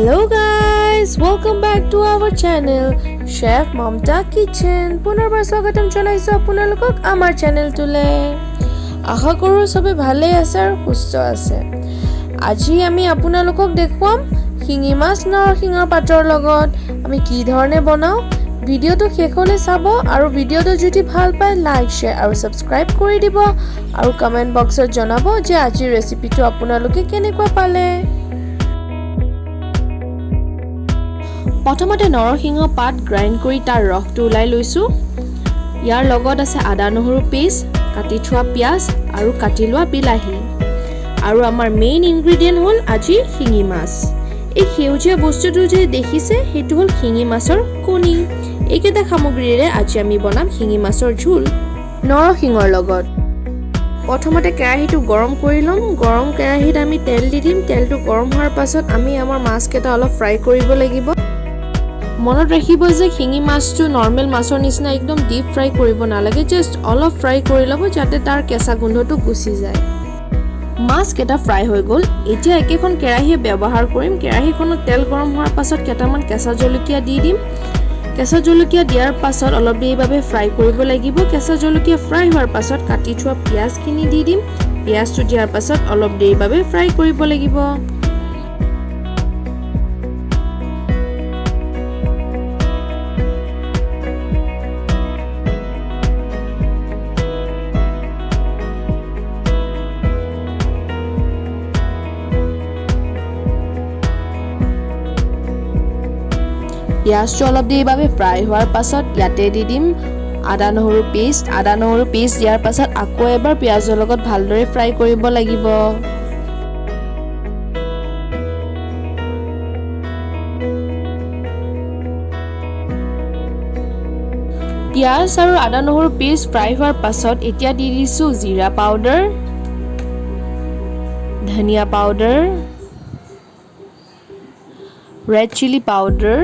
Hello guys, welcome back to our channel Chef Mamta Kitchen. পুনৰবাৰ স্বাগতম জনাইছো আপোনালোকক আমাৰ চেনেলটোলে। আশা কৰোঁ সবে ভালে আছে আৰু সুস্থ আছে। আজি আমি আপোনালোকক দেখুৱাম শিঙি মাছ নৰসিংহৰ পাতৰ লগত আমি কি ধৰণে বনাও। ভিডিওটো শেষলৈ চাব আৰু ভিডিওটো যদি ভাল পায় লাইক শেয়াৰ আৰু সাবস্ক্ৰাইব কৰি দিব আৰু কমেন্ট বক্সত জনাব যে আজিৰ ৰেচিপিটো আপোনালোকে কেনেকুৱা পালে। প্ৰথমতে নৰসিংহ পাত গ্ৰাইন্ড কৰি তাৰ ৰসটো উলাই লৈছো। ইয়াৰ লগত আছে আদা নহৰু পেষ্ট, কাটি থোৱা পিয়াজ আৰু কাটি লোৱা বিলাহী। আৰু আমাৰ মেইন ইনগ্ৰেডিয়েন্ট হ'ল আজি শিঙি মাছ। এই সেউজীয়া বস্তুটো যে দেখিছে হেতু হ'ল শিঙি মাছৰ কণী। এইকেইটা সামগ্ৰীৰে আজি আমি বনাম শিঙি মাছৰ ঝোল নৰসিংহৰ লগত। প্ৰথমতে কেৰাহীটো গৰম কৰি লম। গৰম কেৰাহীত আমি তেল দি দিম। তেলটো গৰম হোৱাৰ পাছত আমি আমাৰ মাছকেইটা অলপ ফ্ৰাই কৰিব লাগিব। মনত ৰাখিব যে শিঙি মাছটো নৰ্মেল মাছৰ নিচিনা একদম ডিপ ফ্ৰাই কৰিব নালাগে, জাস্ট অলপ ফ্ৰাই কৰি ল'ব যাতে তাৰ কেঁচা গোন্ধটো গুচি যায়। মাছকেইটা ফ্ৰাই হৈ গ'ল। এতিয়া একেখন কেৰাহীয়ে ব্যৱহাৰ কৰিম। কেৰাহীখনত তেল গৰম হোৱাৰ পাছত কেইটামান কেঁচা জলকীয়া দি দিম। কেঁচা জলকীয়া দিয়াৰ পাছত অলপ দেৰিৰ ফ্ৰাই কৰিব লাগিব। কেঁচা জলকীয়া ফ্ৰাই হোৱাৰ পাছত কাটি থোৱা পিয়াজখিনি দি দিম। পিয়াজটো দিয়াৰ পাছত অলপ দেৰিৰ ফ্ৰাই কৰিব লাগিব। পিয়াজটো অলপ দেৰিৰ ফ্ৰাই হোৱাৰ পাছত ইয়াতে দি দিম আদা নহৰু পেষ্ট। আদা নহৰু পেষ্ট দিয়াৰ পাছত আকৌ এবাৰ পিয়াজৰ লগত ভালদৰে ফ্ৰাই কৰিব লাগিব। পিয়াজ আৰু আদা নহৰু পেষ্ট ফ্ৰাই হোৱাৰ পাছত এতিয়া দি দিছো জিৰা পাউডাৰ, ধনিয়া পাউডাৰ, ৰেড চিলি পাউডাৰ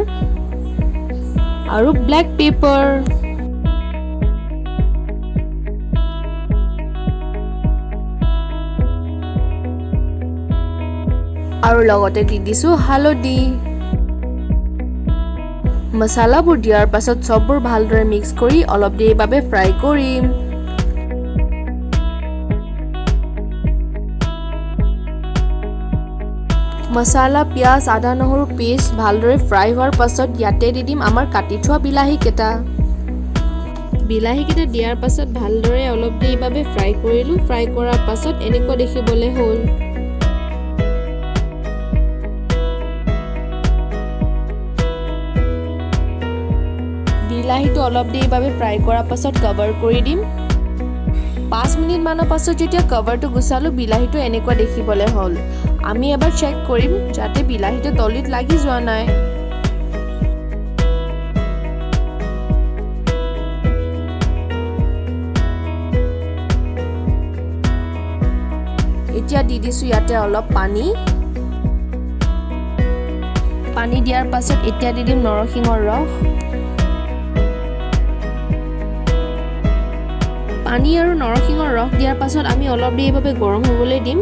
আৰু ব্লেক পেপাৰ। আৰু লগতে দি দিছো হালধি। মছলাবোৰ দিয়াৰ পাছত সববোৰ ভালদৰে মিক্স কৰি অলপ দেৰিৰ ফ্ৰাই কৰিম। মছলা, পিয়াজ, আদা নহৰু পেষ্ট ভালদৰে ফ্ৰাই হোৱাৰ পাছত ইয়াতে দি দিম আমাৰ কাটি থোৱা বিলাহীকেইটা। বিলাহীকেইটা দিয়াৰ পাছত ভালদৰে অলপ দেৰিৰ ফ্ৰাই কৰিলো। ফ্ৰাই কৰাৰ পাছত এনেকুৱা দেখিবলৈ হ'ল। বিলাহীটো অলপ দেৰিৰ ফ্ৰাই কৰাৰ পাছত কভাৰ কৰি দিম। 5 মিনিট মানৰ পাছত যেতিয়া কভাৰটো গুচালো বিলাহীটো এনেকুৱা দেখিবলৈ হ'ল। আমি এবাৰ চেক কৰিম যাতে বিলাহীটো তলিত লাগি যোৱা নাই। এতিয়া দি দিছো ইয়াতে অলপ পানী। পানী দিয়াৰ পাছত এতিয়া দি দিম নৰসিংহৰ ৰস। পানী আৰু নৰসিংহৰ ৰস দিয়াৰ পাছত আমি অলপ দেৰিৰ গৰম হ'বলৈ দিম।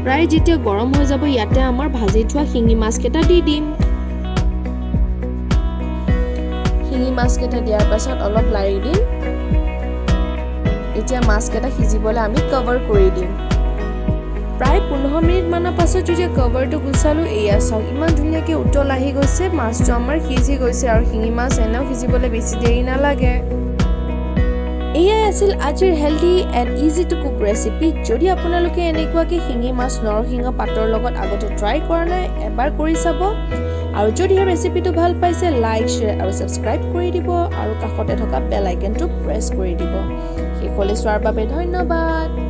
প্ৰায় যেতিয়া গৰম হৈ যাব ইয়াতে আমাৰ ভাজি থোৱা শিঙি মাছকেইটা দি দিম। শিঙি মাছকেইটা দিয়াৰ পাছত অলপ লাৰি দিম। এতিয়া মাছকেইটা সিজিবলৈ আমি কভাৰ কৰি দিম। প্ৰায় 15 মিনিট মানৰ পাছত যেতিয়া কভাৰটো গুচালো এয়া চাওক ইমান ধুনীয়াকৈ উতল আহি গৈছে। মাছটো আমাৰ সিজি গৈছে আৰু শিঙি মাছ এনেও সিজিবলৈ বেছি দেৰি নালাগে। এয়াই আছিল আজিৰ healthy and easy to cook recipe. যদি আপোনালোকে এনেকুৱাকৈ শিঙি মাছ নৰসিংহ পাতৰ লগত আগতে ট্ৰাই কৰা নাই এবাৰ কৰি চাব। আৰু যদি এই ৰেচিপিটো ভাল পাইছে লাইক শ্বেয়াৰ আৰু সাবস্ক্ৰাইব কৰি দিব আৰু কাষতে থকা বেল আইকনটো প্ৰেছ কৰি দিব। শেষলৈ চোৱাৰ বাবে ধন্যবাদ।